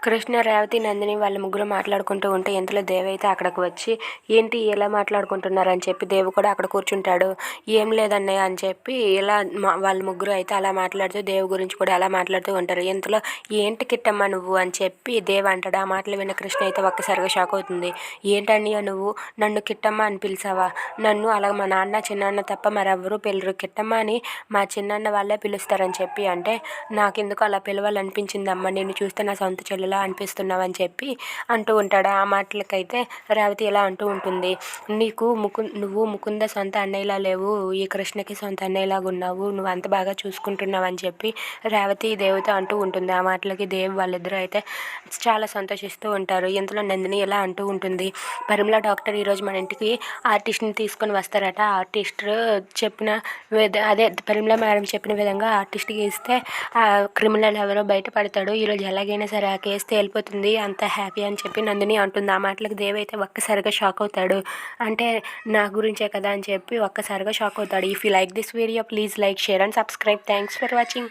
కృష్ణ, రేవతి, నందిని వాళ్ళ ముగ్గురు మాట్లాడుకుంటూ ఉంటే ఇంతలో దేవ్ అయితే అక్కడికి వచ్చి ఏంటి ఎలా మాట్లాడుకుంటున్నారు అని చెప్పి దేవు కూడా అక్కడ కూర్చుంటాడు. ఏం లేదన్నయ్య అని చెప్పి ఇలా వాళ్ళ ముగ్గురు అయితే అలా మాట్లాడుతూ దేవు గురించి కూడా అలా మాట్లాడుతూ ఉంటారు. ఇంతలో ఏంటి కిట్టమ్మ నువ్వు అని చెప్పి దేవ్ అంటాడు. ఆ మాటలు విన్న కృష్ణ అయితే ఒక్కసారిగా షాక్ అవుతుంది. ఏంటన్నయ్య నువ్వు నన్ను కిట్టమ్మ అని పిలిచావా? నన్ను అలా మా నాన్న చిన్నాన్న తప్ప మరెవ్వరూ పిలరు, కిట్టమ్మ అని మా చిన్నాన్న వాళ్ళే పిలుస్తారని చెప్పి అంటే నాకెందుకు అలా పిలవాలనిపించిందమ్మా, నేను చూస్తే నా సొంత చెల్లెలా అనిపిస్తున్నావని చెప్పి అంటూ ఉంటాడు. ఆ మాటలకైతే రేవతి ఇలా అంటూ ఉంటుంది, నువ్వు ముకుంద సొంత అన్నయ్యలా లేవు, ఈ కృష్ణకి సొంత అన్నయ్యలాగా ఉన్నావు, నువ్వు అంత బాగా చూసుకుంటున్నావు అని చెప్పి రేవతి దేవుతో అంటూ ఉంటుంది. ఆ మాటలకి దేవ్ వాళ్ళిద్దరూ అయితే చాలా సంతోషిస్తూ ఉంటారు. ఇంతలో నందిని ఇలా అంటూ ఉంటుంది, పరిమళ డాక్టర్ ఈరోజు మన ఇంటికి ఆర్టిస్ట్ని తీసుకొని వస్తారట. ఆర్టిస్ట్ చెప్పిన అదే పరిమళ మేడం చెప్పిన విధంగా ఆర్టిస్ట్కి ఇస్తే ఆ క్రిమినల్ ఎవరో బయటపడతాడు, ఈరోజు ఎలాగైనా సరే ఆ కేసు తేలిపోతుంది, అంత హ్యాపీ అని చెప్పి నందిని అంటుంది. ఆ మాటలకు దేవ్ అయితే ఒక్కసారిగా షాక్ అవుతాడు. అంటే నా గురించే కదా అని చెప్పి ఒక్కసారిగా షాక్ అవుతాడు. If you like this video please like, share and subscribe. Thanks for watching.